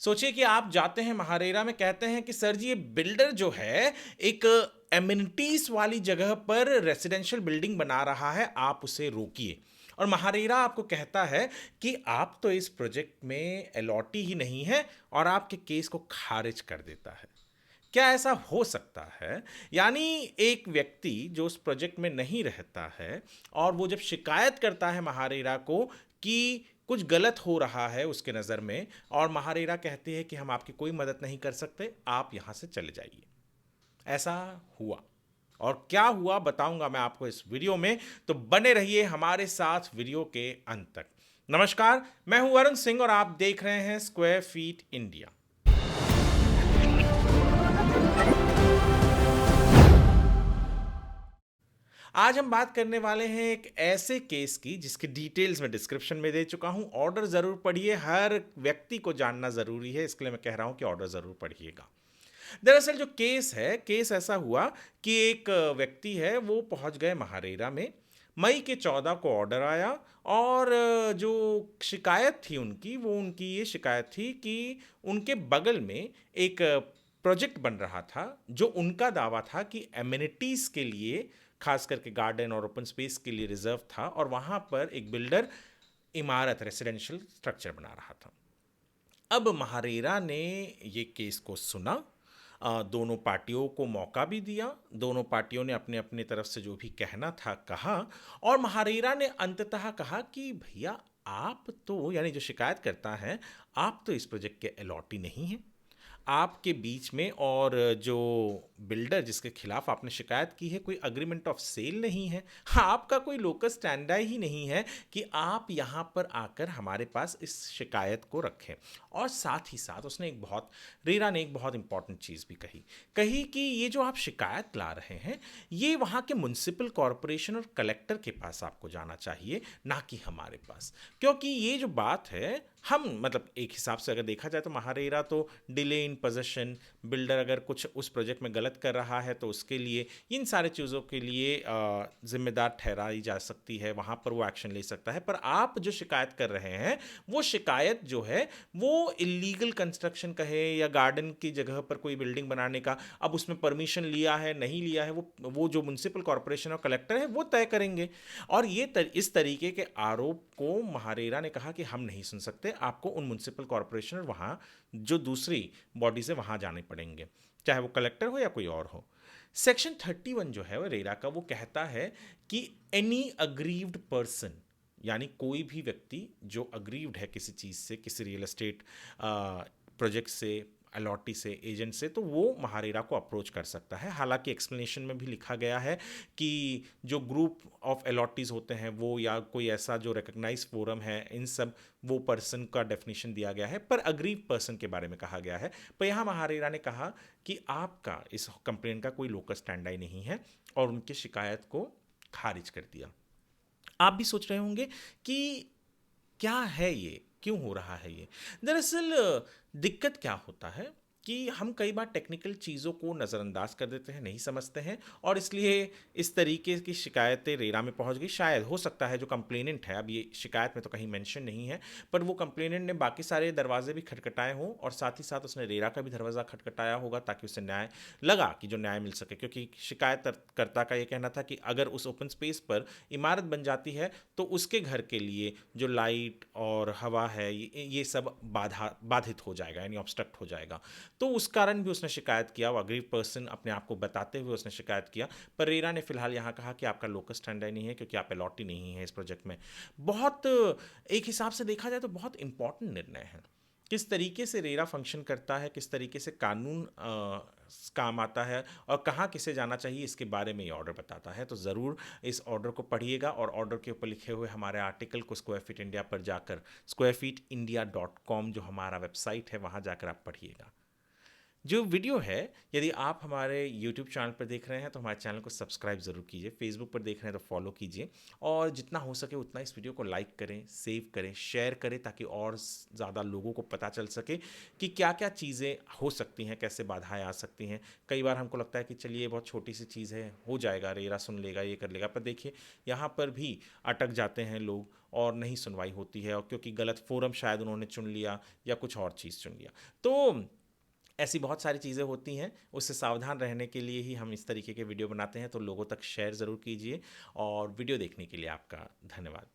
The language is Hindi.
सोचिए कि आप जाते हैं महारेरा में, कहते हैं कि सर जी ये बिल्डर जो है एक एमिनिटीज वाली जगह पर रेसिडेंशियल बिल्डिंग बना रहा है, आप उसे रोकिए। और महारेरा आपको कहता है कि आप तो इस प्रोजेक्ट में अलॉटी ही नहीं है और आपके केस को खारिज कर देता है। क्या ऐसा हो सकता है? यानी एक व्यक्ति जो उस प्रोजेक्ट में नहीं रहता है और वो जब शिकायत करता है महारेरा को कि कुछ गलत हो रहा है उसके नज़र में, और महारेरा कहते हैं कि हम आपकी कोई मदद नहीं कर सकते, आप यहाँ से चले जाइए। ऐसा हुआ। और क्या हुआ बताऊंगा मैं आपको इस वीडियो में, तो बने रहिए हमारे साथ वीडियो के अंत तक। नमस्कार, मैं हूं वरुण सिंह और आप देख रहे हैं स्क्वायर फीट इंडिया। आज हम बात करने वाले हैं एक ऐसे केस की जिसकी डिटेल्स मैं डिस्क्रिप्शन में दे चुका हूं। ऑर्डर जरूर पढ़िए, हर व्यक्ति को जानना जरूरी है, इसके लिए मैं कह रहा हूं कि ऑर्डर जरूर पढ़िएगा। दरअसल जो केस है, केस ऐसा हुआ कि एक व्यक्ति है वो पहुंच गए महारेरा में। मई के 14 को ऑर्डर आया और जो शिकायत थी उनकी, वो उनकी ये शिकायत थी कि उनके बगल में एक प्रोजेक्ट बन रहा था जो उनका दावा था कि एमिनिटीज़ के लिए, खास करके गार्डन और ओपन स्पेस के लिए रिजर्व था, और वहाँ पर एक बिल्डर इमारत रेसिडेंशियल स्ट्रक्चर बना रहा था। अब महारेरा ने ये केस को सुना, दोनों पार्टियों को मौका भी दिया, दोनों पार्टियों ने अपने अपने तरफ से जो भी कहना था कहा, और महारेरा ने अंततः कहा कि भैया आप तो, यानी जो शिकायत करता है, आप तो इस प्रोजेक्ट के अलॉटी नहीं हैं। आपके बीच में और जो बिल्डर जिसके खिलाफ आपने शिकायत की है, कोई अग्रीमेंट ऑफ सेल नहीं है। हाँ, आपका कोई लोकस स्टैंडाई ही नहीं है कि आप यहाँ पर आकर हमारे पास इस शिकायत को रखें। और साथ ही साथ उसने एक बहुत, रेरा ने एक बहुत इंपॉर्टेंट चीज़ भी कही कही कि ये जो आप शिकायत ला रहे हैं, ये वहाँ के म्युनिसिपल कॉरपोरेशन और कलेक्टर के पास आपको जाना चाहिए, ना कि हमारे पास। क्योंकि ये जो बात है, हम मतलब एक हिसाब से अगर देखा जाए तो महारेरा तो डिले इन पोजेशन, बिल्डर अगर कुछ उस प्रोजेक्ट में गलत कर रहा है तो उसके लिए, इन सारे चीज़ों के लिए जिम्मेदार ठहराई जा सकती है, वहाँ पर वो एक्शन ले सकता है। पर आप जो शिकायत कर रहे हैं, वो शिकायत जो है वो इलीगल कंस्ट्रक्शन कहे या गार्डन की जगह पर कोई बिल्डिंग बनाने का, अब उसमें परमिशन लिया है नहीं लिया है, वो जो म्युनिसिपल कॉरपोरेशन और कलेक्टर है वो तय करेंगे। और इस तरीके के आरोप को महारेरा ने कहा कि हम नहीं सुन सकते, आपको उन म्युनिसिपल कॉरपोरेशन और वहाँ जो दूसरी बॉडीज है वहाँ जाने पड़ेंगे, चाहे वो कलेक्टर हो या कोई और हो। सेक्शन 31 जो है वो रेरा का, वो कहता है कि एनी अग्रीव्ड पर्सन, यानी कोई भी व्यक्ति जो अग्रीव्ड है किसी चीज़ से, किसी रियल एस्टेट प्रोजेक्ट से, अलॉटी से, एजेंट से, तो वो महारेरा को अप्रोच कर सकता है। हालांकि एक्सप्लेनेशन में भी लिखा गया है कि जो ग्रुप ऑफ अलॉटीज होते हैं वो, या कोई ऐसा जो रिकग्नाइज फोरम है, इन सब वो पर्सन का डेफिनेशन दिया गया है, पर अग्रीव पर्सन के बारे में कहा गया है। पर यहाँ महारेरा ने कहा कि आपका इस कंप्लेन का कोई लोकस स्टैंडाई नहीं है, और उनकी शिकायत को खारिज कर दिया। आप भी सोच रहे होंगे कि क्या है ये, क्यों हो रहा है ये। दरअसल दिक्कत क्या होता है कि हम कई बार टेक्निकल चीज़ों को नज़रअंदाज कर देते हैं, नहीं समझते हैं, और इसलिए इस तरीके की शिकायतें रेरा में पहुंच गई। शायद हो सकता है जो कंप्लेनेंट है, अब ये शिकायत में तो कहीं मेंशन नहीं है, पर वो कंप्लेनेंट ने बाकी सारे दरवाजे भी खटखटाए हों, और साथ ही साथ उसने रेरा का भी दरवाज़ा खटखटाया होगा ताकि उसे न्याय लगा, कि जो न्याय मिल सके। क्योंकि शिकायतकर्ता का ये कहना था कि अगर उस ओपन स्पेस पर इमारत बन जाती है तो उसके घर के लिए जो लाइट और हवा है, ये सब बाधित हो जाएगा, यानी ऑब्स्ट्रक्ट हो जाएगा। तो उस कारण भी उसने शिकायत किया, वो अग्रीव पर्सन अपने आप को बताते हुए उसने शिकायत किया। पर रेरा ने फिलहाल यहाँ कहा कि आपका लोकस स्टैंडाई नहीं है, क्योंकि आप अलॉटी नहीं है इस प्रोजेक्ट में। बहुत, एक हिसाब से देखा जाए तो बहुत इंपॉर्टेंट निर्णय है। किस तरीके से रेरा फंक्शन करता है, किस तरीके से कानून काम आता है, और कहाँ किसे जाना चाहिए, इसके बारे में ये ऑर्डर बताता है। तो ज़रूर इस ऑर्डर को पढ़िएगा, और ऑर्डर के ऊपर लिखे हुए हमारे आर्टिकल को स्क्वायर फीट इंडिया पर जाकर, squarefeetindia.com जो हमारा वेबसाइट है, वहाँ जाकर आप पढ़िएगा। जो वीडियो है, यदि आप हमारे यूट्यूब चैनल पर देख रहे हैं तो हमारे चैनल को सब्सक्राइब ज़रूर कीजिए, फेसबुक पर देख रहे हैं तो फॉलो कीजिए और जितना हो सके उतना इस वीडियो को लाइक करें, सेव करें, शेयर करें ताकि और ज़्यादा लोगों को पता चल सके कि क्या क्या चीज़ें हो सकती हैं, कैसे बाधाएं आ सकती हैं। कई बार हमको लगता है कि चलिए बहुत छोटी सी चीज़ है, हो जाएगा, रेरा सुन लेगा, ये कर लेगा, पर देखिए यहाँ पर भी अटक जाते हैं लोग और नहीं सुनवाई होती है, और क्योंकि गलत फोरम शायद उन्होंने चुन लिया या कुछ और चीज़ चुन लिया। तो ऐसी बहुत सारी चीज़ें होती हैं, उससे सावधान रहने के लिए ही हम इस तरीके के वीडियो बनाते हैं। तो लोगों तक शेयर ज़रूर कीजिए और वीडियो देखने के लिए आपका धन्यवाद।